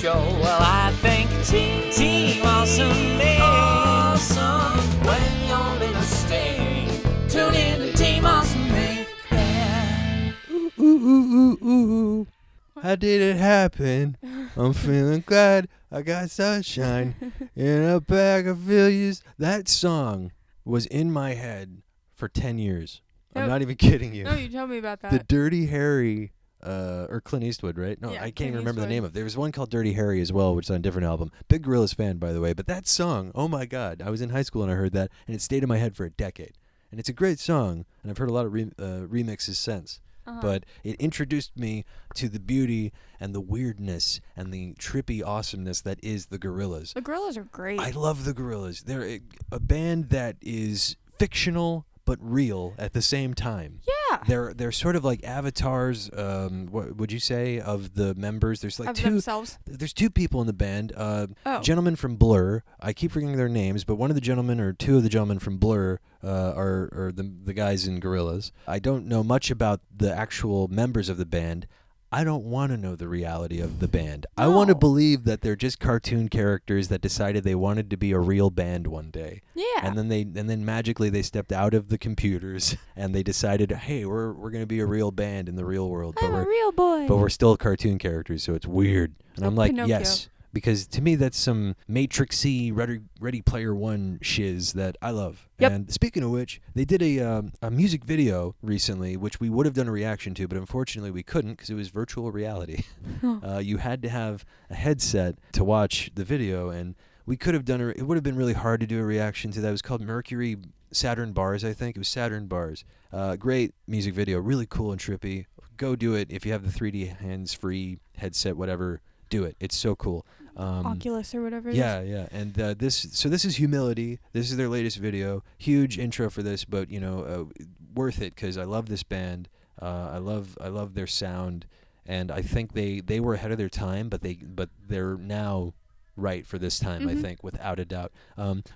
show. Well, I think Team Awesome is awesome. When you're in a state, tune in to Team Awesome. Yeah. Ooh, ooh, ooh, ooh. How did it happen? I'm feeling glad I got sunshine in a bag of failures. That song was in my head for 10 years. I'm not even kidding you. No, you told me about that. The Dirty Harry, or Clint Eastwood, right? No, Yeah, I can't Clint even remember Eastwood. the name of it. There was one called Dirty Harry as well, which is on a different album. Big Gorillaz fan, by the way. But that song, oh my God, I was in high school and I heard that, and it stayed in my head for a decade. And it's a great song, and I've heard a lot of remixes since. But it introduced me to the beauty and the weirdness and the trippy awesomeness that is the Gorillaz. The Gorillaz are great. I love the Gorillaz. They're a band that is fictional but real at the same time. Yeah. They're sort of like avatars. What would you say of the members? There's like of themselves. There's two people in the band. Oh. Gentlemen from Blur. I keep forgetting their names, but one of the gentlemen or two of the gentlemen from Blur are the guys in Gorillaz. I don't know much about the actual members of the band. I don't want to know the reality of the band. No. I want to believe that they're just cartoon characters that decided they wanted to be a real band one day. Yeah. And then magically they stepped out of the computers and they decided, hey, we're going to be a real band in the real world. I'm a real boy. But we're still cartoon characters, so it's weird. And I'm like, Pinocchio. yes. Because to me, that's some Matrix-y, Ready Player One shiz that I love. Yep. And speaking of which, they did a music video recently, which we would have done a reaction to, but unfortunately we couldn't because it was virtual reality. You had to have a headset to watch the video, and we could have done it would have been really hard to do a reaction to that. It was called Mercury Saturn Bars, I think. It was Saturn Bars. Great music video, really cool and trippy. Go do it if you have the 3D hands-free headset, whatever. Do it. It's so cool. Oculus or whatever it is. Yeah. And this is Humility. This is their latest video. Huge intro for this, but worth it because I love this band. I love their sound, and I think they were ahead of their time, but they're now right for this time. I think without a doubt.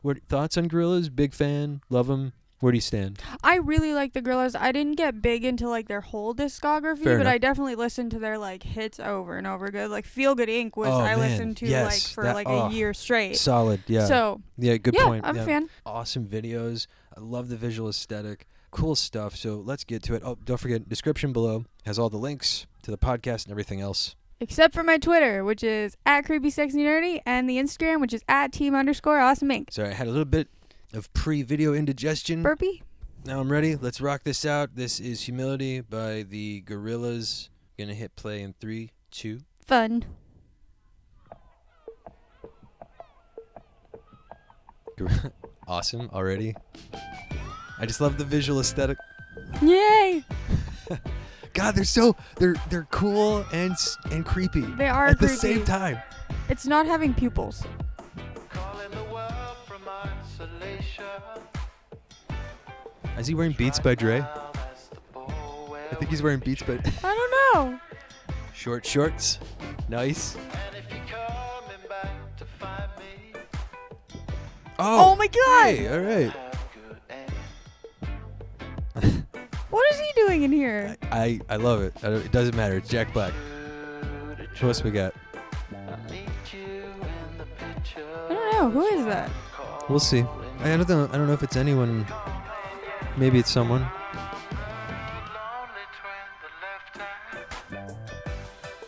What thoughts on Gorillaz? Big fan. Love them. Where do you stand? I really like the Gorillaz. I didn't get big into like their whole discography, Fair but enough. I definitely listened to their like hits over and over again. Like Feel Good Inc. was Oh, I man. listened to Yes, like for that- like oh, a year straight. Solid. Yeah. So yeah. Good yeah, point. I'm a fan. Awesome videos. I love the visual aesthetic. Cool stuff. So let's get to it. Oh, don't forget, description below has all the links to the podcast and everything else. Except for my Twitter, which is @creepysexynerdy, and the Instagram, which is @team_awesomeinc. So I had a little bit of pre-video indigestion. Burpee. Now I'm ready. Let's rock this out. This is Humility by the Gorillaz. Gonna hit play in 3, 2. Fun. Awesome already. I just love the visual aesthetic. Yay! God, they're cool and creepy. They are at creepy. the same time. It's not having pupils. Is he wearing Beats by Dre? I think he's wearing Beats by. I don't know. Short shorts. Nice. Oh my God! Hey, all right. What is he doing in here? I love it. It doesn't matter. It's Jack Black. Who else we got? I don't know. Who is that? We'll see. I don't know if it's anyone. Maybe it's someone.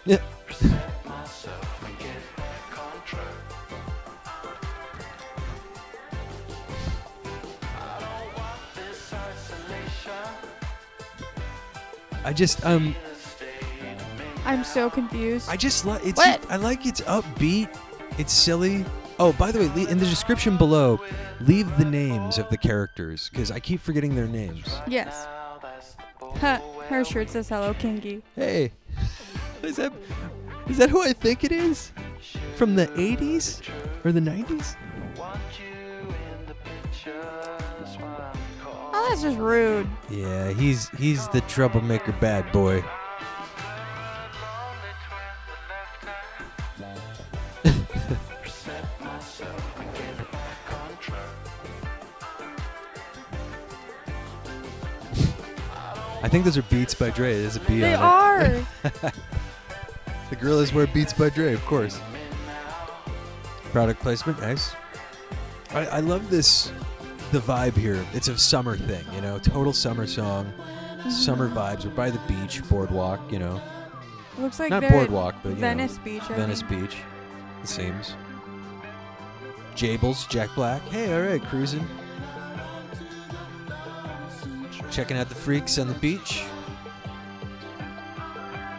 Yeah. I'm so confused. I just like it's. What? I like it's upbeat. It's silly. Oh, by the way, in the description below, leave the names of the characters because I keep forgetting their names. Yes. Huh. Her shirt says hello, Kinky. Hey, is that who I think it is? From the 80s or the 90s? Oh, that's just rude. Yeah, he's the troublemaker bad boy. I think those are Beats by Dre. There's a B They on it. are. The Gorillaz wear Beats by Dre, of course. Product placement, nice. I love this, the vibe here. It's a summer thing, you know, total summer song, summer vibes. We're by the beach, boardwalk, you know. Looks like Not they're boardwalk, but, you Venice know. Beach. I Venice think. Beach, it seems. Jables, Jack Black. Hey, all right, cruising. Checking out the freaks on the beach.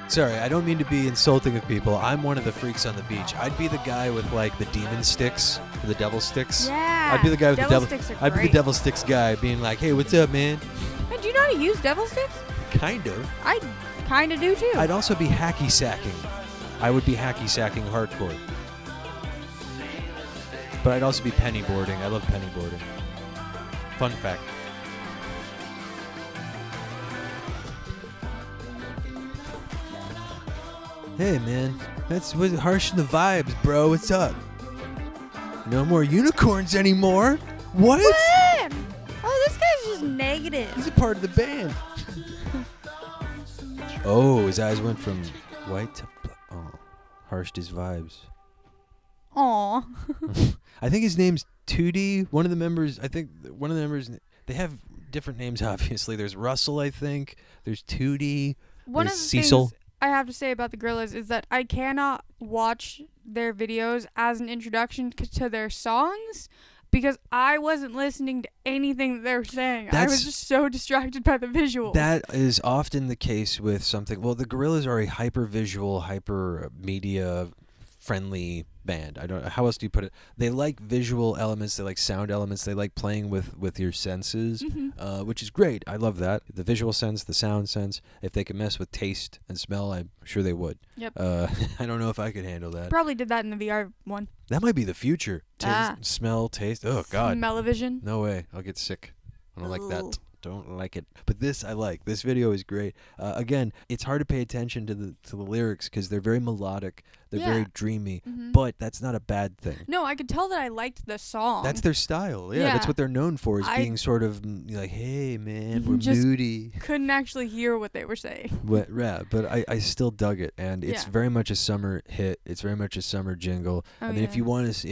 Sorry, I don't mean to be insulting of people. I'm one of the freaks on the beach. I'd be the guy with like the demon sticks, or the devil sticks. Yeah. I'd be the guy with devil the devil. sticks are I'd be the great. devil sticks guy, being like, "Hey, what's up, man?" Hey, do you know how to use devil sticks? Kind of. I kind of do too. I'd also be hacky sacking. I would be hacky sacking hardcore. But I'd also be penny boarding. I love penny boarding. Fun fact. Hey man, that's what's harshing the vibes, bro. What's up? No more unicorns anymore. What? What? Oh, this guy's just negative. He's a part of the band. Oh, his eyes went from white to harshed his vibes. Aw. I think his name's 2D. One of the members, they have different names, obviously. There's Russell, I think. There's 2D. One of There's the Cecil. things I have to say about the Gorillaz is that I cannot watch their videos as an introduction to their songs because I wasn't listening to anything that they were saying. I was just so distracted by the visuals. That is often the case with something. Well, the Gorillaz are a hyper-visual, hyper-media-friendly band. I don't. How else do you put it? They like visual elements. They like sound elements. They like playing with your senses, which is great. I love that. The visual sense, the sound sense. If they could mess with taste and smell, I'm sure they would. Yep. I don't know if I could handle that. Probably did that in the VR one. That might be the future. Smell, taste. Oh, God. Smell-o-vision. No way. I'll get sick. I don't like Ooh. that. Don't like it. But this I like. This video is great. Again, it's hard to pay attention to the lyrics because they're very melodic. They're very dreamy. But that's not a bad thing. No, I could tell that I liked the song. That's their style. Yeah, that's Yeah. what they're known for, is being sort of like, hey, man, we're Just moody. couldn't actually hear what they were saying. But, yeah, but I still dug it, and it's Yeah. very much a summer hit. It's very much a summer jingle. Oh, I mean, if yeah.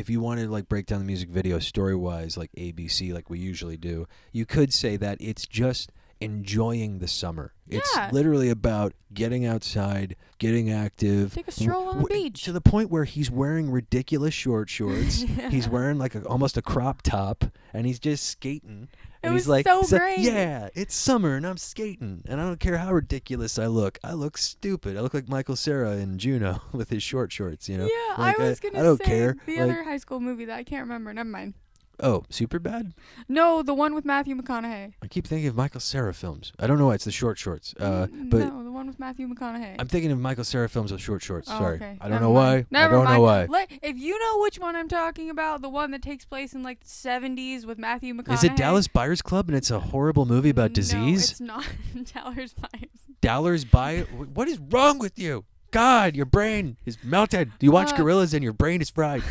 you want to like break down the music video story-wise, like ABC, like we usually do, you could say that it's just enjoying the summer. It's Yeah. literally about getting outside, getting active. Take a stroll on the beach. To the point where he's wearing ridiculous short shorts. Yeah. He's wearing like almost a crop top, and he's just skating. It And was he's like, so great. Yeah, it's summer and I'm skating, and I don't care how ridiculous I look. I look stupid. I look like Michael Cera in Juno with his short shorts. You know? Yeah, Like, I was gonna I don't say care. the Like, other high school movie that I can't remember. Never mind. Oh, Superbad? No, the one with Matthew McConaughey. I keep thinking of Michael Cera films. I don't know why it's the short shorts. But no, the one with Matthew McConaughey. I'm thinking of Michael Cera films with short shorts. Oh, Sorry. okay. I don't Never know mind. why. Never I don't know why. If you know which one I'm talking about, the one that takes place in like the 70s with Matthew McConaughey. Is it Dallas Buyers Club and it's a horrible movie about disease? No, it's not Dallas Buyers. Dallas Buyers? What is wrong with you? God, your brain is melted. You watch Gorillaz and your brain is fried.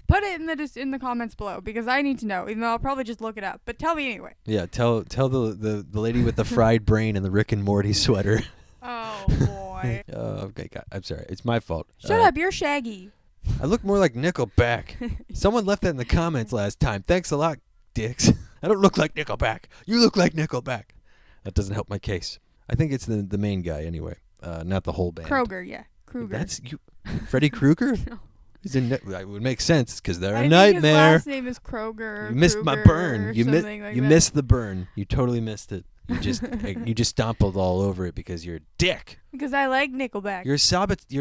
Put it in the comments below because I need to know. Even though I'll probably just look it up. But tell me anyway. Yeah, tell the lady with the fried brain and the Rick and Morty sweater. Oh boy. Okay, God, I'm sorry. It's my fault. Shut up, you're Shaggy. I look more like Nickelback. Someone left that in the comments last time. Thanks a lot, dicks. I don't look like Nickelback. You look like Nickelback. That doesn't help my case. I think it's the main guy anyway, not the whole band. Kroger, yeah. Kruger. That's you, Freddy Krueger. No. He's a it would make sense because they're I a think nightmare. his last name is Kroger. You missed my Kruger, burn. You something like that. missed the burn. You totally missed it. You just you just stompled all over it because you're a dick. Because I like Nickelback. You're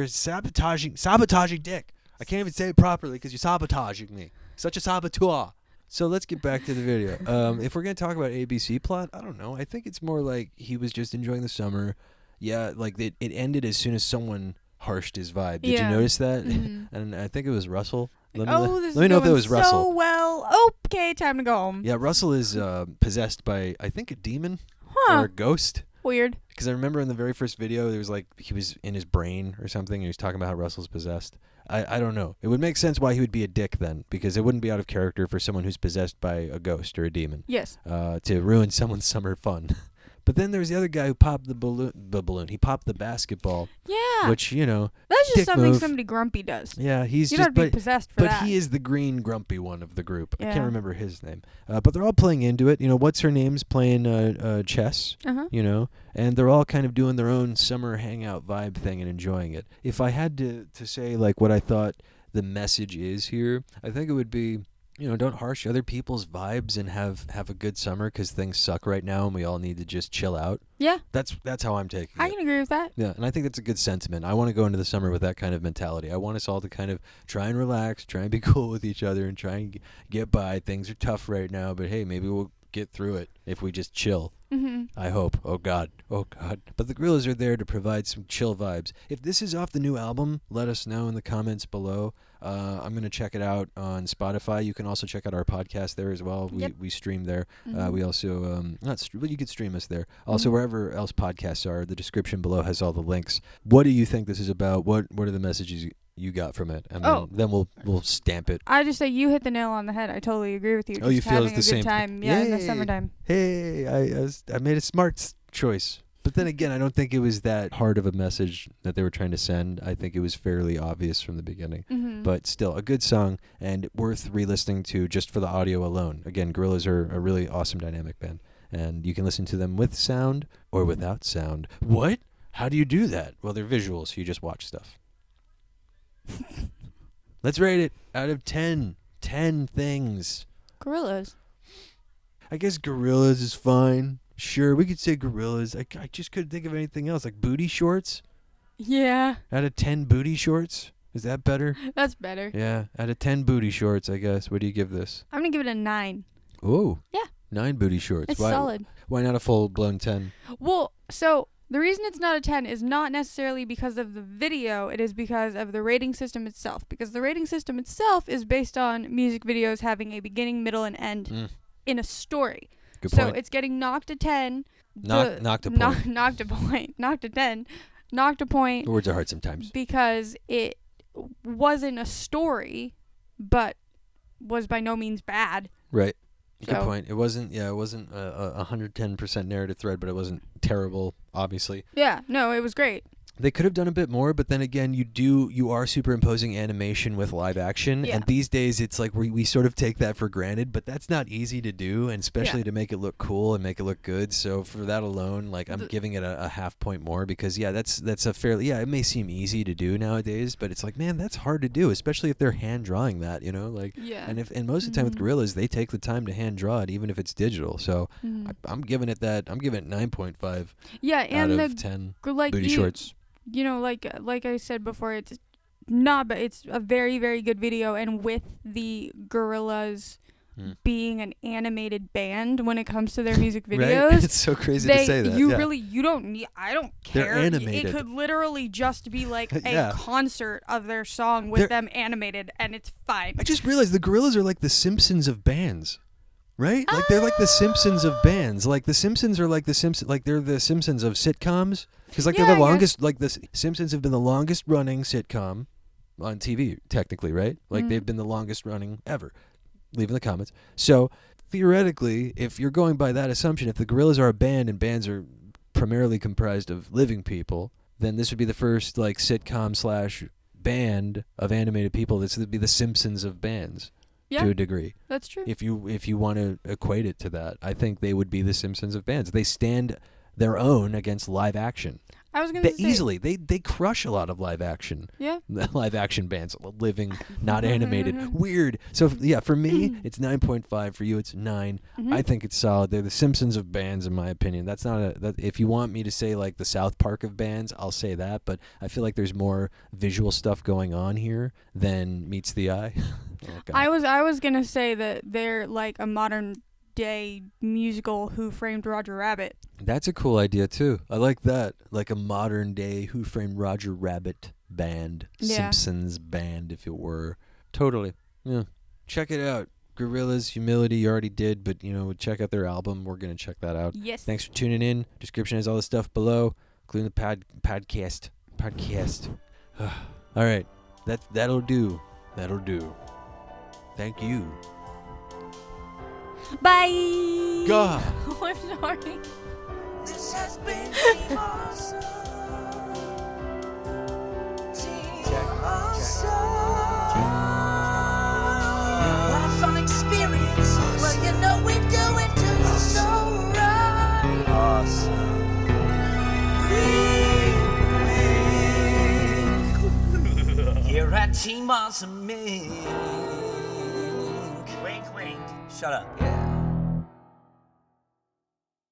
sabotaging dick. I can't even say it properly because you're sabotaging me. Such a saboteur. So let's get back to the video. If we're gonna talk about ABC plot, I don't know. I think it's more like he was just enjoying the summer. Yeah, like it ended as soon as someone harshed his vibe. Did you notice that? Mm-hmm. And I think it was Russell. This let is me know if it going was Russell. So well. Okay, time to go home. Yeah, Russell is possessed by, I think, a demon Huh. or a ghost. Weird. Because I remember in the very first video, there was like he was in his brain or something, and he was talking about how Russell's possessed. I don't know. It would make sense why he would be a dick then, because it wouldn't be out of character for someone who's possessed by a ghost or a demon. Yes. To ruin someone's summer fun. But then there's the other guy who popped the balloon. He popped the basketball. Yeah. Which, That's That's just dick something move. somebody grumpy does. Yeah, he's You just don't be possessed for that. But he is the green grumpy one of the group. I Yeah. can't remember his name. But they're all playing into it. You know, what's her name's playing chess. Uh-huh. You know, and they're all kind of doing their own summer hangout vibe thing and enjoying it. If I had to say like what I thought the message is here, I think it would be, you know, don't harsh other people's vibes and have a good summer because things suck right now and we all need to just chill out. Yeah. That's how I'm taking it. I can agree with that. Yeah, and I think that's a good sentiment. I want to go into the summer with that kind of mentality. I want us all to kind of try and relax, try and be cool with each other, and try and get by. Things are tough right now, but hey, maybe we'll get through it if we just chill. Mm-hmm. I hope. Oh God. But the Gorillaz are there to provide some chill vibes. If this is off the new album, let us know in the comments below. I'm going to check it out on Spotify. You can also check out our podcast there as well. We stream there. Mm-hmm. We also, but you could stream us there. Also, wherever else podcasts are, the description below has all the links. What do you think this is about? What are the messages you got from it? And then we'll stamp it. I just say you hit the nail on the head. I totally agree with you. Oh, you Just feel having it's the a good same time. Yeah, in the Yay. summertime. Hey, I made a smart choice. But then again, I don't think it was that hard of a message that they were trying to send. I think it was fairly obvious from the beginning. Mm-hmm. But still, a good song and worth re-listening to just for the audio alone. Again, Gorillaz are a really awesome dynamic band. And you can listen to them with sound or without sound. What? How do you do that? Well, they're visuals, so you just watch stuff. Let's rate it out of 10. 10 things. Gorillaz. I guess Gorillaz is fine. Sure, we could say Gorillaz. I just couldn't think of anything else. Like booty shorts? Yeah. Out of 10 booty shorts? Is that better? That's better. Yeah, out of 10 booty shorts, I guess. What do you give this? I'm going to give it a 9. Oh. Yeah. 9 booty shorts. It's solid. Why not a full-blown 10? Well, so the reason it's not a 10 is not necessarily because of the video. It is because of the rating system itself. Because the rating system itself is based on music videos having a beginning, middle, and end in a story. Good so point. it's getting knocked a 10. Knocked a point. Knocked a point. Knocked a 10. Knocked a point. Words are hard sometimes. Because it wasn't a story, but was by no means bad. Right. Good So- point. It wasn't a 110% narrative thread, but it wasn't terrible, obviously. Yeah, no, it was great. They could have done a bit more, but then again, you are superimposing animation with live action, Yeah. and these days it's like we sort of take that for granted, but that's not easy to do, and especially to make it look cool and make it look good. So for that alone, like I'm giving it a half point more because that's a fairly it may seem easy to do nowadays, but it's like, man, that's hard to do, especially if they're hand drawing that, you know, like and most of the time with Gorillaz, they take the time to hand draw it, even if it's digital. So I'm giving it 9.5. Yeah, and out of 10 like booty shorts. You know, like I said before, it's not, but it's a very, very good video. And with the Gorillaz being an animated band when it comes to their music videos, right? It's so crazy to say that. You don't need. I don't care. They're animated. It could literally just be like a Yeah. concert of their song with them animated, and it's fine. I just realized the Gorillaz are like the Simpsons of bands. Right? Like they're like the Simpsons of bands. Like the Simpsons are like the Simpsons, like they're the Simpsons of sitcoms. Because like they're the longest, like the Simpsons have been the longest running sitcom on TV, technically, right? Like they've been the longest running ever. Leave in the comments. So theoretically, if you're going by that assumption, if the Gorillaz are a band and bands are primarily comprised of living people, then this would be the first like sitcom / band of animated people. This would be the Simpsons of bands. Yeah, to a degree. That's true. If you want to equate it to that, I think they would be the Simpsons of bands. They stand their own against live action. I was gonna say Easily. They crush a lot of live action. Yeah. Live action bands, living, not animated. Weird. So yeah, for me, it's 9.5. For you, it's 9. I think it's solid. They're the Simpsons of bands, in my opinion. That's not if you want me to say like the South Park of bands, I'll say that. But I feel like there's more visual stuff going on here than meets the eye. Okay. I was gonna say that they're like a modern day musical Who Framed Roger Rabbit. That's a cool idea too. I like that. Like a modern day Who Framed Roger Rabbit band. Yeah. Simpsons band, if it were. Totally. Yeah. Check it out. Gorillaz, Humility, you already did, but check out their album. We're gonna check that out. Yes. Thanks for tuning in. Description has all the stuff below, including the podcast. All right. That'll do. Thank you. Bye. God. I'm sorry. This has been awesome. Team Awesome Inc. Wink, wink. Shut up. Yeah.